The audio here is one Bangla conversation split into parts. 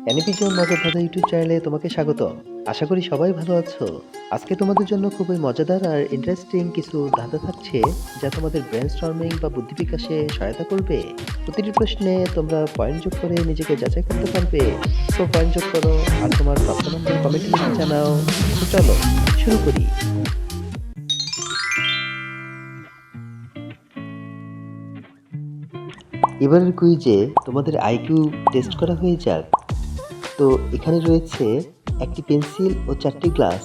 অ্যানিপিজন মজার ধাঁধা ইউটিউব চ্যানেলে তোমাকে স্বাগত। আশা করি সবাই ভালো আছো। আজকে তোমাদের জন্য খুবই মজাদার আর ইন্টারেস্টিং কিছু ধাঁধা থাকছে, যা তোমাদের ব্রেনস্টর্মিং বা বুদ্ধি বিকাশে সহায়তা করবে। প্রতিটি প্রশ্নে তোমরা পয়েন্ট যোগ করে নিজেকে যাচাই করতে পারবে। তো পয়েন্ট যোগ করো আর তোমার প্রাপ্ত নম্বর কমেন্টে লিখে জানাও। তো চলো শুরু করি। এবারের কুইজে তোমাদের আইকিউ টেস্ট করা হয়ে যাক। তো এখানে রয়েছে একটি পেন্সিল ও 4টি গ্লাস।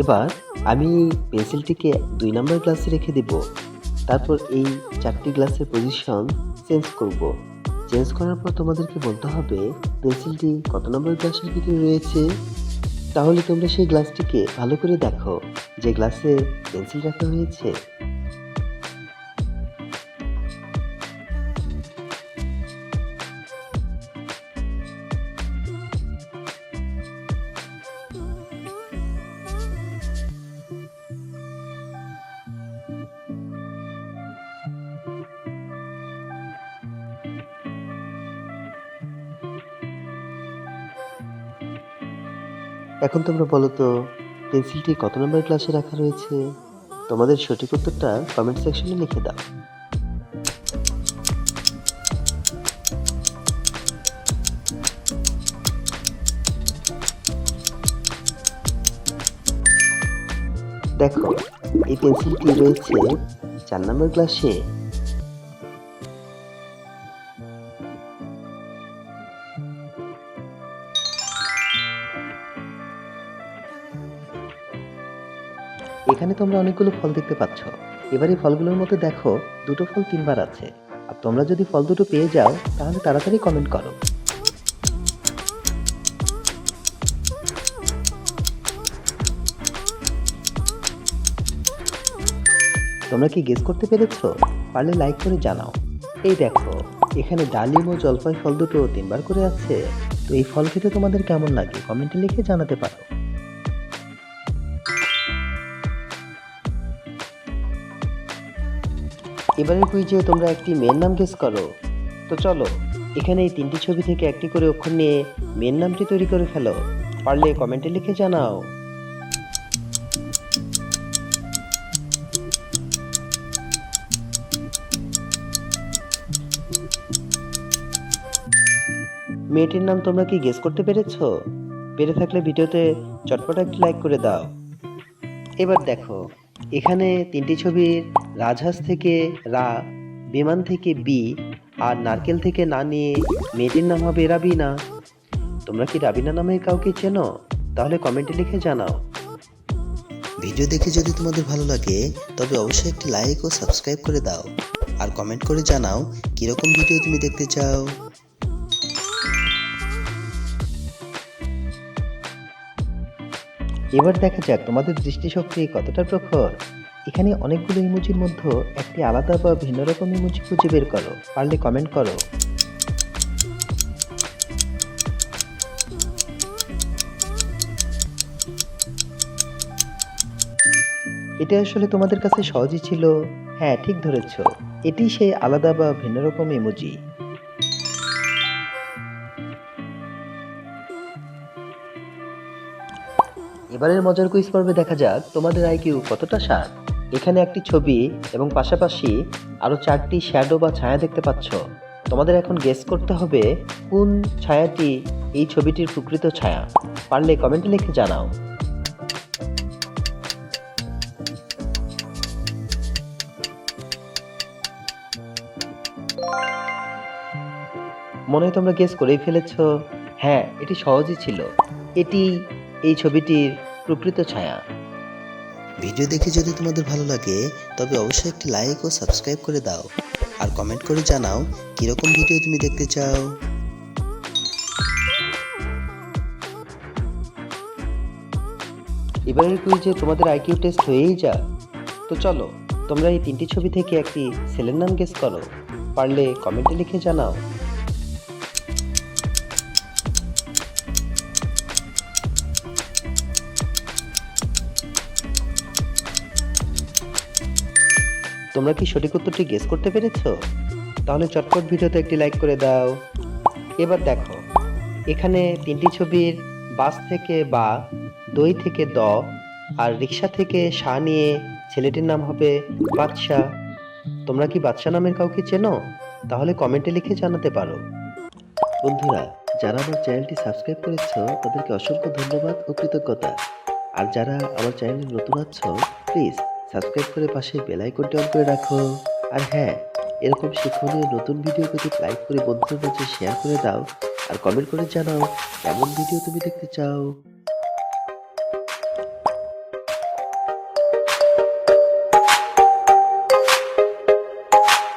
এবার আমি পেন্সিলটিকে 2 নম্বর গ্লাসে রেখে দেব। তারপর এই 4টি গ্লাসের পজিশন চেঞ্জ করব। চেঞ্জ করার পর তোমাদেরকে বলতে হবে পেন্সিলটি কত নম্বর গ্লাসের ভিতরে রয়েছে। তাহলে তোমরা সেই গ্লাসটিকে ভালো করে দেখো যে গ্লাসে পেন্সিল রাখা হয়েছে। এখন তোমরা বলো তো পেন্সিলটি কত নম্বর গ্লাসে রাখা রয়েছে। তোমাদের সঠিক উত্তরটা কমেন্ট সেকশনে লিখে দাও। দেখো এই পেন্সিলটি রয়েছে 4 নম্বর গ্লাসে। এখানে তোমরা অনেকগুলো ফল দেখতে পাচ্ছ। এবার এই ফলগুলোর মধ্যে দেখো দুটো ফল 3বার আছে। আর তোমরা যদি ফল দুটো পেয়ে যাও তাহলে তাড়াতাড়ি কমেন্ট করো। তোমরা কি গেস করতে পেরেছো? পারলে লাইক করে জানাও। এই দেখো এখানে ডালিম ও জলপাই ফল দুটো 3বার করে আছে। তো এই ফল খেতে তোমাদের কেমন লাগে কমেন্টে লিখে জানাতে পারো। এবারের কুইজে তোমরা একটি মেয়ের নাম গেস করো। তো চলো এখানে এই 3টি ছবি থেকে একটি করে অক্ষর নিয়ে মেয়ের নামটি তৈরি করে ফেলো। পারলে কমেন্টে লিখে জানাও। মেয়েটির নাম তোমরা কি গেস করতে পেরেছো? পেরে থাকলে ভিডিওতে চটপট একটি লাইক করে দাও। এবার দেখো এখানে 3টি ছবির রাজহাঁস থেকে রা, বিমান থেকে বি আর নারকেল থেকে না নিয়ে মেয়েটির নাম হবে রাবিনা। তোমরা কি রাবিনা নামে কাউকে চেনো? তাহলে কমেন্টে লিখে জানাও। ভিডিও দেখে যদি তোমাদের ভালো লাগে তবে অবশ্যই একটি লাইক ও সাবস্ক্রাইব করে দাও আর কমেন্ট করে জানাও কিরকম ভিডিও তুমি দেখতে চাও। এবার দেখা যাক তোমাদের দৃষ্টিশক্তি কতটা প্রখর। এখানে অনেকগুলো ইমোজির মধ্যে একটি আলাদা বা ভিন্ন রকম ইমোজি খুঁজে বের করো। পারলে কমেন্ট করো। এটা আসলে তোমাদের কাছে সহজই ছিল। হ্যাঁ ঠিক ধরেছ, এটি সেই আলাদা বা ভিন্ন রকম ইমোজি। এবারের মজার কুইজ পর্বে দেখা যাক তোমাদের আইকিউ কতটা শার্প। এখানে একটি ছবি এবং পাশাপাশি আরো 4টি শ্যাডো বা ছায়া দেখতে পাচ্ছ। তোমাদের এখন গেস করতে হবে কোন ছায়াটি এই ছবিটির প্রকৃত ছায়া। পারলে কমেন্টে লিখে জানাও। মনে হয় তোমরা গেস করেই ফেলেছো। হ্যাঁ এটি সহজই ছিল, এটি এই ছবিটির প্রকৃত ছায়া। ভিডিও দেখে যদি তোমাদের ভালো লাগে তবে অবশ্যই একটি লাইক ও সাবস্ক্রাইব করে দাও আর কমেন্ট করে জানাও কিরকম ভিডিও তুমি দেখতে চাও। এবারের কুইজে তোমাদের আইকিউ টেস্ট হয়েই যা। তো চলো তোমরা এই 3টি ছবি থেকে একটি ছেলের নাম গেস করো। পারলে কমেন্টে লিখে জানাও। তোমরা কি সঠিক উত্তরটি গেস করতে পেরেছো? তাহলে চটপট ভিডিওতে একটি লাইক করে দাও। এবার দেখো এখানে ৩টি ছবির বাস থেকে বা, দই থেকে দ, আর রিক্সা থেকে সা নিয়ে ছেলেটির নাম হবে বাদশা। তোমরা কি বাদশা নামের কাউকে চেনো? তাহলে কমেন্টে লিখে জানাতে পারো। বন্ধুরা, যারা আমার চ্যানেলটি সাবস্ক্রাইব করেছো তাদেরকে অসংখ্য ধন্যবাদ ও কৃতজ্ঞতা। আর যারা আমার চ্যানেলে নতুন আছো, প্লিজ সাবস্ক্রাইব করে পাশে বেল আইকনটি অন করে রাখো। আর হ্যাঁ, এরকম শিক্ষণীয় নতুন ভিডিও পেতে লাইক করে বন্ধুদের মাঝে শেয়ার করে দাও আর কমেন্ট করে জানাও কেমন ভিডিও তুমি দেখতে চাও।